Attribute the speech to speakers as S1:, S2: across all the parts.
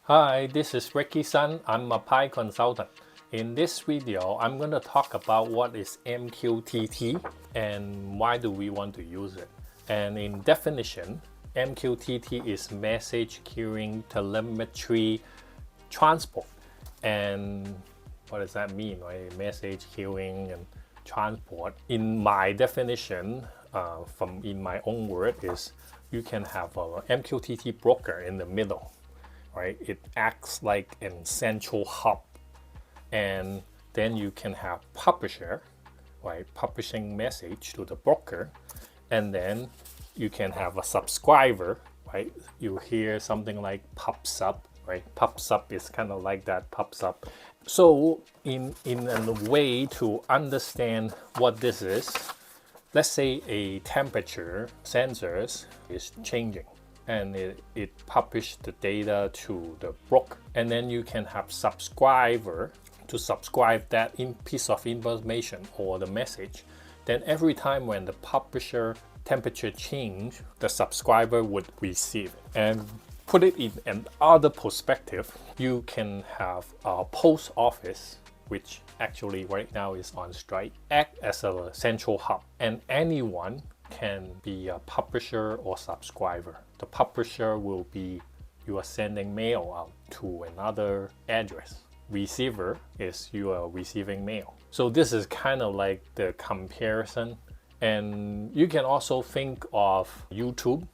S1: Hi, this is Ricky Sun. I'm a Pi consultant. In this video, I'm going to talk about what is MQTT and why do we want to use it. And in definition, MQTT is Message Queuing Telemetry Transport. And what does that mean, right? Message queuing and transport. In my definition, from in my own word, is you can have a MQTT broker in the middle. Right? It acts like a central hub, and then you can have publisher, right? Publishing message to the broker, and then you can have a subscriber, right? You hear something like PubSub, right? PubSub is kind of like that, PubSub. So in a way to understand what this is, let's say a temperature sensors is changing and it published the data to the broker, and then you can have subscriber to subscribe that piece of information or the message. Then every time when the publisher temperature change, the subscriber would receive it. And put it in another perspective, you can have a post office, which actually right now is on strike, act as a central hub, and anyone can be a publisher or subscriber. The publisher will be you are sending mail out to another address. Receiver is you are receiving mail. So this is kind of like the comparison. And you can also think of YouTube.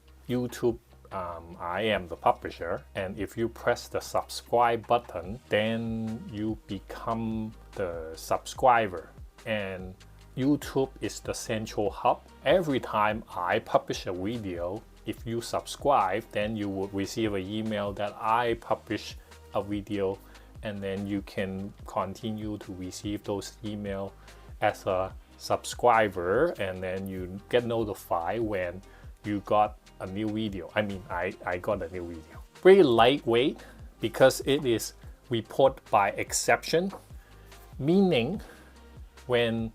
S1: I am the publisher, and if you press the subscribe button, then you become the subscriber. And YouTube is the central hub. Every time I publish a video, if you subscribe, then you will receive an email that I publish a video, and then you can continue to receive those emails as a subscriber, and then you get notified when you got a new video. I got a new video. Very lightweight because it is report by exception, meaning when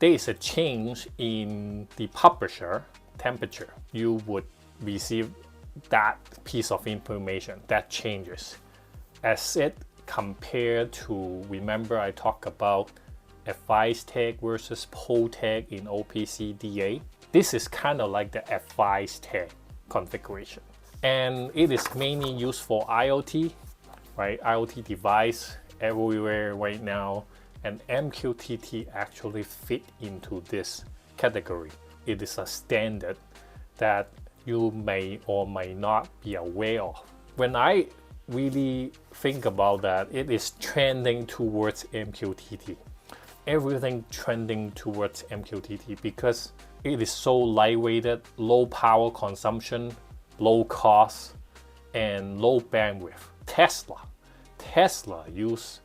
S1: there is a change in the publisher temperature, you would receive that piece of information that changes. As it compared to, remember I talked about advice tag versus poll tag in OPC DA. This is kind of like the advice tag configuration. And it is mainly used for IoT, right? IoT device everywhere right now. And MQTT actually fit into this category. It is a standard that you may or may not be aware of. When I really think about that, it is trending towards MQTT. Everything trending towards MQTT because it is so lightweighted, low power consumption, low cost, and low bandwidth. Tesla use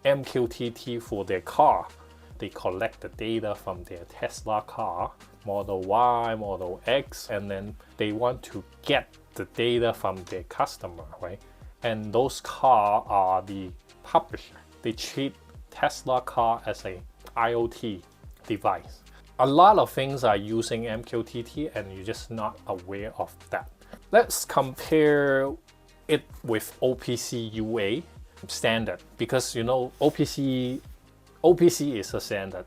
S1: MQTT for their car. They collect the data from their Tesla car, Model Y, Model X, and then they want to get the data from their customer, right? And those cars are the publisher. They treat Tesla car as a IoT device. A lot of things are using MQTT and you're just not aware of that. Let's compare it with OPC UA standard, because you know OPC is a standard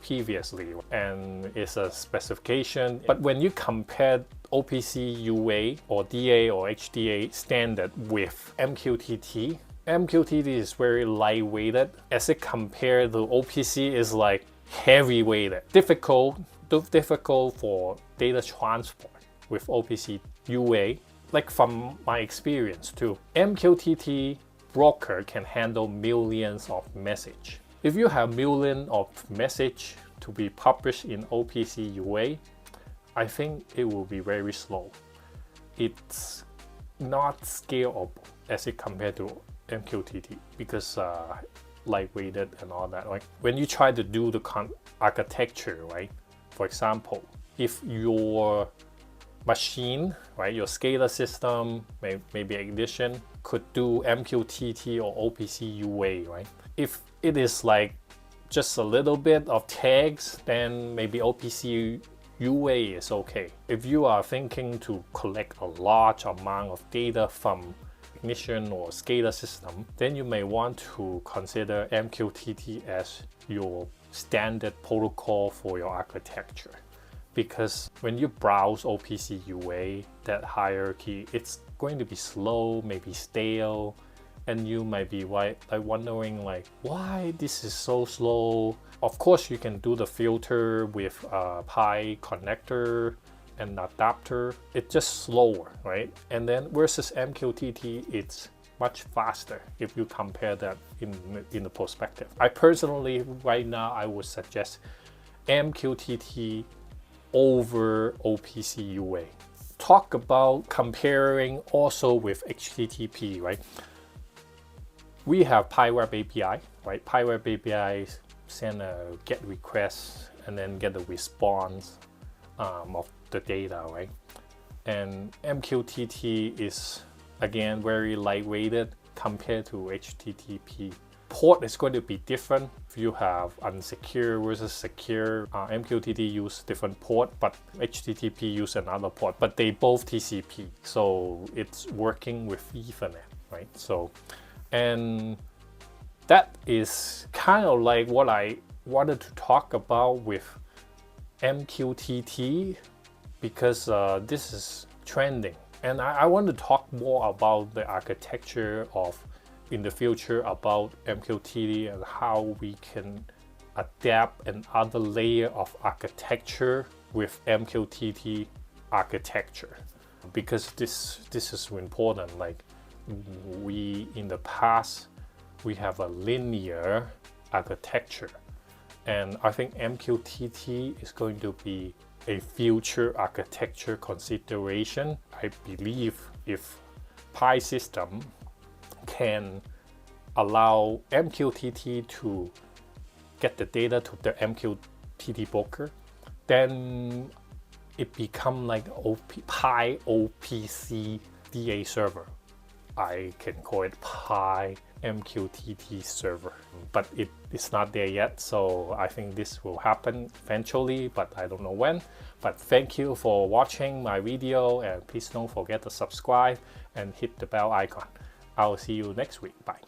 S1: previously and it's a specification. But when you compare OPC UA or DA or HDA standard with MQTT, MQTT is very lightweighted as it compared to OPC is like heavy-weighted, difficult for data transport with OPC UA. Like from my experience too, MQTT broker can handle millions of message. If you have millions of message to be published in OPC UA, I think it will be very slow. It's not scalable as it compared to MQTT because lightweighted and all that. Like when you try to do the architecture, right? For example, if your machine, right, your SCADA system, maybe Ignition, could do MQTT or OPC UA, right? If it is like just a little bit of tags, then maybe OPC UA is okay. If you are thinking to collect a large amount of data from recognition or SCADA system, then you may want to consider MQTT as your standard protocol for your architecture. Because when you browse OPC UA, that hierarchy, it's going to be slow, maybe stale, and you might be wondering why this is so slow. Of course, you can do the filter with a Pi connector and adapter. It's just slower, right? And then versus MQTT, it's much faster if you compare that in the perspective. I personally, right now, I would suggest MQTT over OPC UA. Talk about comparing also with HTTP, right? We have PiWeb API, right? PiWeb API send a GET request and then get a response of the data, right? And MQTT is again very lightweighted compared to HTTP. Port is going to be different. If you have unsecure versus secure, MQTT use different port, but HTTP use another port, but they both TCP. So it's working with Ethernet, right? So, and that is kind of like what I wanted to talk about with MQTT, because this is trending. And I want to talk more about the architecture of in the future about MQTT and how we can adapt another layer of architecture with MQTT architecture, because this is important. Like we in the past we have a linear architecture, and I think MQTT is going to be a future architecture consideration. I believe if Pi system can allow MQTT to get the data to the MQTT broker, then it become like Pi OPC DA server. I can call it Pi MQTT server, but it's not there yet. So I think this will happen eventually, but I don't know when. But thank you for watching my video, and please don't forget to subscribe and hit the bell icon. I'll see you next week. Bye.